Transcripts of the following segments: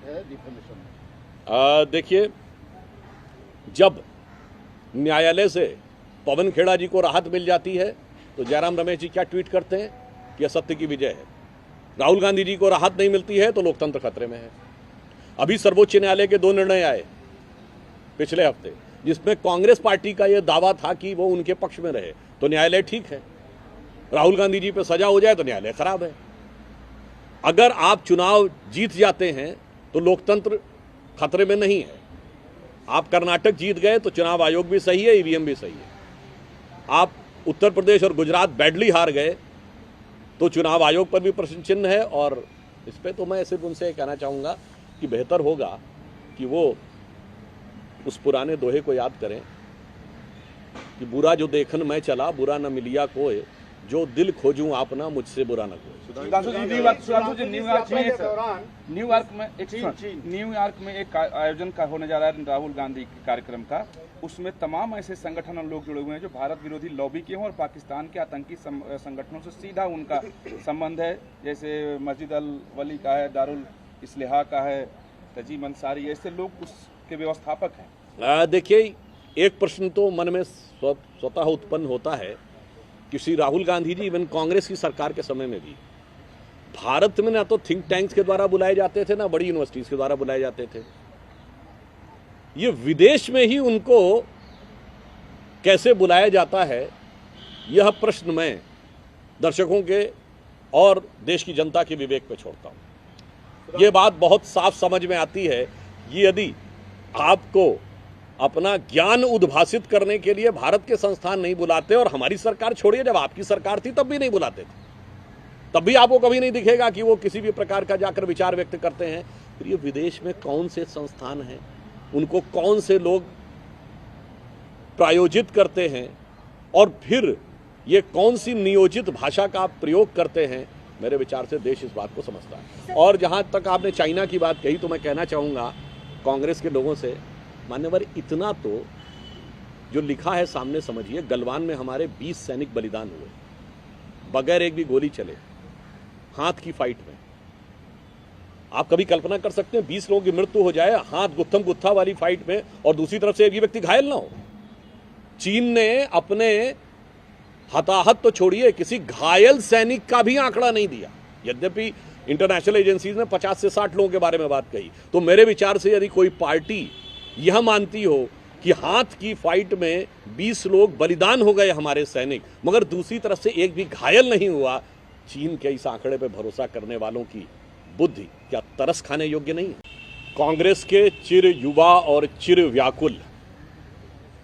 Involvement है defamation में? देखिए, जब न्यायालय से पवन खेड़ा जी को राहत मिल जाती है तो जयराम रमेश जी क्या ट्वीट करते हैं कि असत्य की विजय है। राहुल गांधी जी को राहत नहीं मिलती है तो लोकतंत्र खतरे में है। अभी सर्वोच्च न्यायालय के 2 निर्णय आए पिछले हफ्ते, जिसमें कांग्रेस पार्टी का यह दावा था कि वो उनके पक्ष में रहे तो न्यायालय ठीक है, राहुल गांधी जी पे सजा हो जाए तो न्यायालय खराब है। अगर आप चुनाव जीत जाते हैं तो लोकतंत्र खतरे में नहीं है। आप कर्नाटक जीत गए तो चुनाव आयोग भी सही है, ईवीएम भी सही है। आप उत्तर प्रदेश और गुजरात बैडली हार गए तो चुनाव आयोग पर भी प्रश्न चिन्ह है। और इस पे तो मैं सिर्फ उनसे कहना चाहूँगा कि बेहतर होगा कि वो उस पुराने दोहे को याद करें कि बुरा जो देखन मैं चला, बुरा न मिलिया कोई, जो दिल खोजूं आपना मुझसे बुरा न कोई। न्यूयॉर्क में एक आयोजन का होने जा रहा है राहुल गांधी के कार्यक्रम का। उसमें तमाम ऐसे संगठन और लोग जुड़े हुए हैं जो भारत विरोधी लॉबी के हों और पाकिस्तान के आतंकी संगठनों से सीधा उनका संबंध है। जैसे मस्जिद अल वली का है, दारुल इस्लाह का है, तजीम अंसारी, ऐसे लोग उसके व्यवस्थापक हैं। देखिए, एक प्रश्न तो मन में स्वतः उत्पन्न होता है कि श्री राहुल गांधी जी इवन कांग्रेस की सरकार के समय में भी भारत में ना तो थिंक टैंक्स के द्वारा बुलाए जाते थे, ना बड़ी यूनिवर्सिटीज के द्वारा बुलाए जाते थे। ये विदेश में ही उनको कैसे बुलाया जाता है, यह प्रश्न मैं दर्शकों के और देश की जनता के विवेक पे छोड़ता हूं। ये बात बहुत साफ समझ में आती है कि यदि आपको अपना ज्ञान उद्भासित करने के लिए भारत के संस्थान नहीं बुलाते, और हमारी सरकार छोड़िए, जब आपकी सरकार थी तब भी नहीं बुलाते थे, तब भी आपको कभी नहीं दिखेगा कि वो किसी भी प्रकार का जाकर विचार व्यक्त करते हैं। फिर ये विदेश में कौन से संस्थान हैं, उनको कौन से लोग प्रायोजित करते हैं, और फिर ये कौन सी नियोजित भाषा का प्रयोग करते हैं, मेरे विचार से देश इस बात को समझता है। और जहां तक आपने चाइना की बात कही तो मैं कहना चाहूँगा कांग्रेस के लोगों से, मान्यवर, इतना तो जो लिखा है सामने समझिए। गलवान में हमारे 20 सैनिक बलिदान हुए बगैर एक भी गोली चले, हाथ की फाइट में। आप कभी कल्पना कर सकते हैं 20 लोगों की मृत्यु हो जाए हाथ गुत्थम गुत्था वाली फाइट में, और दूसरी तरफ से एक भी व्यक्ति घायल ना हो। चीन ने अपने हताहत तो छोड़िए, किसी घायल सैनिक का भी आंकड़ा नहीं दिया, यद्यपि इंटरनेशनल एजेंसीज ने 50 से 60 लोगों के बारे में बात कही। तो मेरे विचार से यदि कोई पार्टी यह मानती हो कि हाथ की फाइट में 20 लोग बलिदान हो गए हमारे सैनिक, मगर दूसरी तरफ से एक भी घायल नहीं हुआ, चीन के इस आंकड़े पर भरोसा करने वालों की बुद्धि क्या तरस खाने योग्य नहीं है? कांग्रेस के चिर युवा और चिर व्याकुल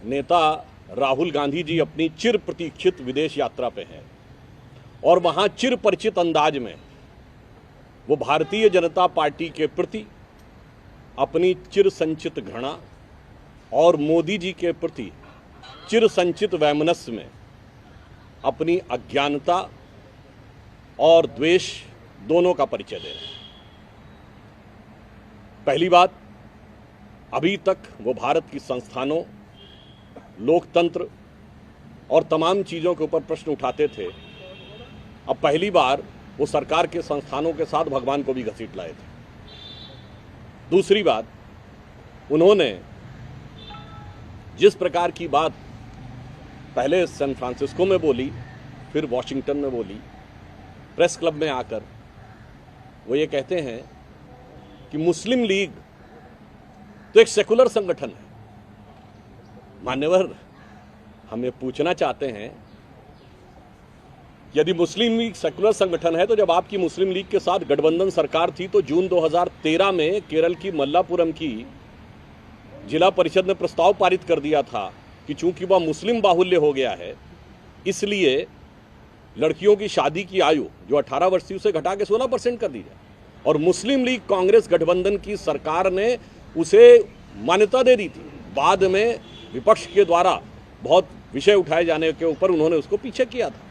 नेता राहुल गांधी जी अपनी चिर प्रतीक्षित विदेश यात्रा पे हैं, और वहां चिर परिचित अंदाज में वो भारतीय जनता पार्टी के प्रति अपनी चिर संचित घृणा और मोदी जी के प्रति चिर संचित वैमनस्य में अपनी अज्ञानता और द्वेष दोनों का परिचय दे रहे हैं। पहली बात, अभी तक वो भारत की संस्थानों, लोकतंत्र और तमाम चीज़ों के ऊपर प्रश्न उठाते थे। अब पहली बार वो सरकार के संस्थानों के साथ भगवान को भी घसीट लाए थे। दूसरी बात, उन्होंने जिस प्रकार की बात पहले सैन फ्रांसिस्को में बोली, फिर वॉशिंगटन में बोली, प्रेस क्लब में आकर वो ये कहते हैं कि मुस्लिम लीग तो एक सेकुलर संगठन है। मान्यवर, हम ये पूछना चाहते हैं, यदि मुस्लिम लीग सेकुलर संगठन है तो जब आपकी मुस्लिम लीग के साथ गठबंधन सरकार थी तो जून 2013 में केरल की मल्लापुरम की जिला परिषद ने प्रस्ताव पारित कर दिया था कि चूंकि वह मुस्लिम बाहुल्य हो गया है, इसलिए लड़कियों की शादी की आयु जो 18 वर्ष थी उसे घटा के 16% कर दी जाए, और मुस्लिम लीग कांग्रेस गठबंधन की सरकार ने उसे मान्यता दे दी थी। बाद में विपक्ष के द्वारा बहुत विषय उठाए जाने के ऊपर उन्होंने उसको पीछे किया था।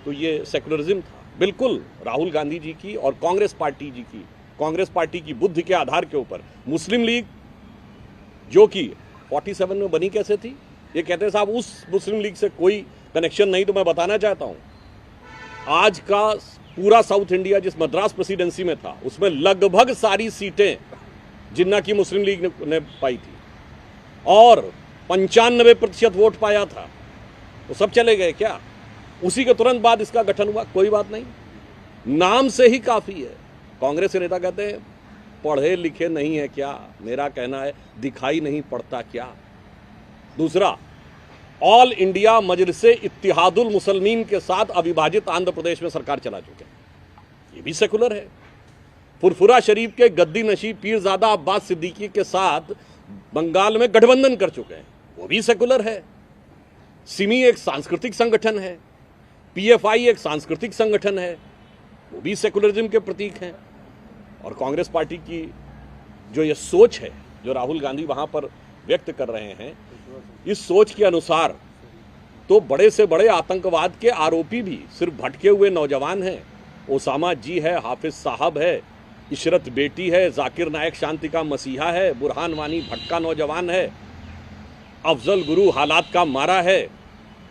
तो ये सेकुलरिज्म था। बिल्कुल राहुल गांधी जी की और कांग्रेस पार्टी की बुद्धि के आधार के ऊपर मुस्लिम लीग, जो कि 47 में बनी कैसे थी, ये कहते हैं साहब उस मुस्लिम लीग से कोई कनेक्शन नहीं। तो मैं बताना चाहता हूं, आज का पूरा साउथ इंडिया जिस मद्रास प्रेसिडेंसी में था उसमें लगभग सारी सीटें जिन्ना की मुस्लिम लीग ने पाई थी, और 95% वोट पाया था, वो सब चले गए क्या? उसी के तुरंत बाद इसका गठन हुआ। कोई बात नहीं, नाम से ही काफी है। कांग्रेस के नेता कहते हैं पढ़े लिखे नहीं है क्या? मेरा कहना है दिखाई नहीं पड़ता क्या? दूसरा, ऑल इंडिया मजलिसे इत्तिहादुल मुसलमीन के साथ अविभाजित आंध्र प्रदेश में सरकार चला चुके हैं, ये भी सेकुलर है। फुरफुरा शरीफ के गद्दी नशीब पीरजादा अब्बास सिद्दीकी के साथ बंगाल में गठबंधन कर चुके हैं, वो भी सेकुलर है। सिमी एक सांस्कृतिक संगठन है, पीएफआई एक सांस्कृतिक संगठन है, वो भी सेकुलरिज्म के प्रतीक हैं। और कांग्रेस पार्टी की जो ये सोच है, जो राहुल गांधी वहां पर व्यक्त कर रहे हैं, इस सोच के अनुसार तो बड़े से बड़े आतंकवाद के आरोपी भी सिर्फ भटके हुए नौजवान हैं। ओसामा जी है, हाफिज साहब है, इशरत बेटी है, जाकिर नायक शांति का मसीहा है, बुरहान वानी भटका नौजवान है, अफजल गुरु हालात का मारा है,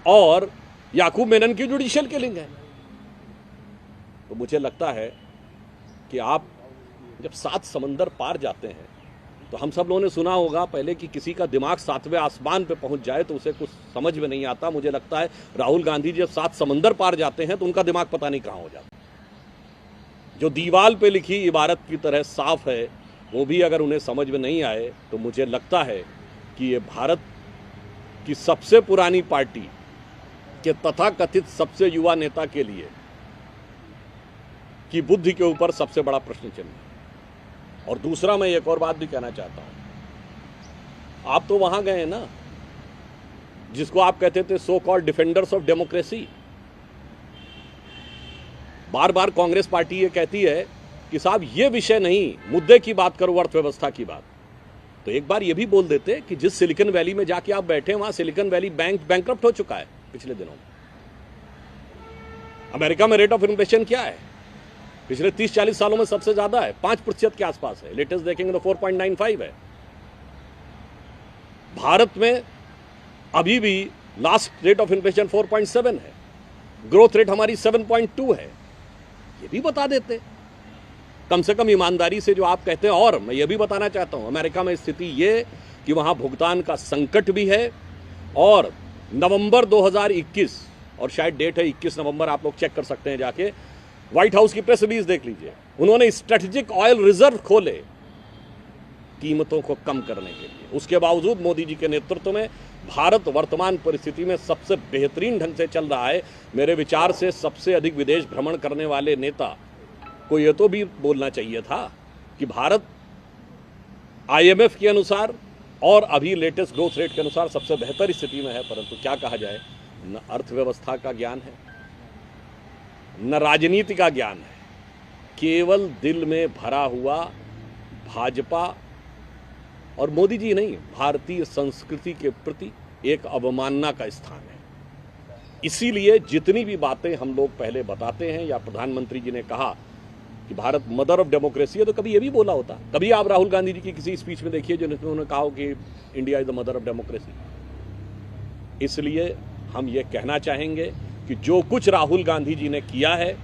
और याकूब मेनन की जुडिशियल किलिंग है। तो मुझे लगता है कि आप जब 7 समंदर पार जाते हैं, तो हम सब लोगों ने सुना होगा पहले कि किसी का दिमाग 7वें आसमान पे पहुंच जाए तो उसे कुछ समझ में नहीं आता। मुझे लगता है राहुल गांधी जब 7 समंदर पार जाते हैं तो उनका दिमाग पता नहीं कहां हो जाता। जो दीवार पे लिखी इबारत की तरह साफ है, वो भी अगर उन्हें समझ में नहीं आए तो मुझे लगता है कि ये भारत की सबसे पुरानी पार्टी के तथाकथित सबसे युवा नेता के लिए की बुद्धि के ऊपर सबसे बड़ा प्रश्न चिन्ह है। और दूसरा, मैं एक और बात भी कहना चाहता हूं। आप तो वहां गए ना जिसको आप कहते थे so called defenders of democracy. Bar bar Congress party ये कहती है कि साहब ये विषय नहीं, मुद्दे की बात करो, अर्थव्यवस्था की बात। तो एक बार ये भी बोल देते कि जिस सिलिकॉन वैली में जाके आप बैठे, वहां सिलिकॉन वैली बैंक बैंकरप्ट हो चुका है पिछले दिनों में। अमेरिका में रेट ऑफ इन्फ्लेशन क्या है? पिछले 30-40 सालों में सबसे ज्यादा है, 5% के आसपास है। लेटेस्ट देखेंगे तो 4.95 है। भारत में अभी भी लास्ट रेट ऑफ इन्फ्लेशन 4.7 है, ग्रोथ रेट हमारी 7.2 है। ये भी बता देते कम से कम ईमानदारी से जो आप कहते हैं। और मैं ये भी बताना चाहता हूं, अमेरिका में स्थिति ये कि वहां भुगतान का संकट भी है। और नवंबर 2021, और शायद डेट है 21 नवंबर, आप लोग चेक कर सकते हैं जाके, व्हाइट हाउस की प्रेस रिलीज देख लीजिए, उन्होंने स्ट्रेटेजिक ऑयल रिजर्व खोले कीमतों को कम करने के लिए। उसके बावजूद मोदी जी के नेतृत्व में भारत वर्तमान परिस्थिति में सबसे बेहतरीन ढंग से चल रहा है। मेरे विचार से सबसे अधिक विदेश भ्रमण करने वाले नेता को यह तो भी बोलना चाहिए था कि भारत IMF के अनुसार और अभी लेटेस्ट ग्रोथ रेट के अनुसार सबसे बेहतर स्थिति में है। परंतु क्या कहा जाए, न अर्थव्यवस्था का ज्ञान है, न राजनीति का ज्ञान है, केवल दिल में भरा हुआ भाजपा और मोदी जी नहीं, भारतीय संस्कृति के प्रति एक अवमानना का स्थान है। इसीलिए जितनी भी बातें हम लोग पहले बताते हैं, या प्रधानमंत्री जी ने कहा कि भारत मदर ऑफ डेमोक्रेसी है, तो कभी ये भी बोला होता। कभी आप राहुल गांधी जी की किसी स्पीच में देखिए जिन्होंने उन्होंने कहा हो कि India is the mother of democracy. इसलिए हम ये कहना चाहेंगे कि जो कुछ राहुल गांधी जी ने किया है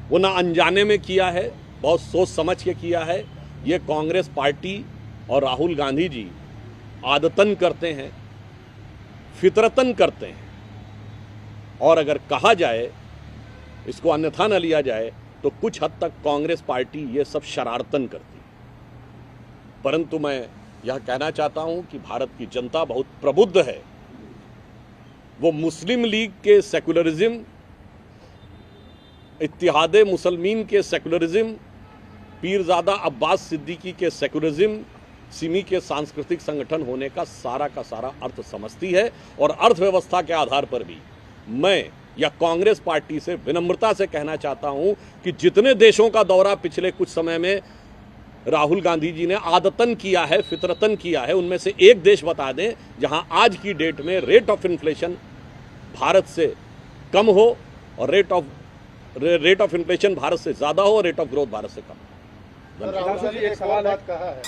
वो ना अनजाने में किया है, बहुत सोच समझ के किया है। ये कांग्रेस पार्टी और राहुल गांधी जी आदतन करते हैं, फितरतन करते हैं। और अगर कहा जाए, इसको अन्यथा न लिया जाए, तो कुछ हद तक कांग्रेस पार्टी ये सब शरारतन करती है। परंतु मैं यह कहना चाहता हूं कि भारत की जनता बहुत प्रबुद्ध है। वो मुस्लिम लीग के सेकुलरिज्म, इत्तिहादे मुसलमीन के सेकुलरिज्म, पीरजादा अब्बास सिद्दीकी के सेकुलरिज्म, सिमी के सांस्कृतिक संगठन होने का सारा अर्थ समझती है। और अर्थव्यवस्था के आधार पर भी मैं या कांग्रेस पार्टी से विनम्रता से कहना चाहता हूं कि जितने देशों का दौरा पिछले कुछ समय में राहुल गांधी जी ने आदतन किया है, फितरतन किया है, उनमें से एक देश बता दें जहां आज की डेट में रेट ऑफ इन्फ्लेशन भारत से कम हो और रेट ऑफ इन्फ्लेशन भारत से ज्यादा हो और रेट ऑफ ग्रोथ भारत से कम हो। राहुल जी एक सवाल है, कहा है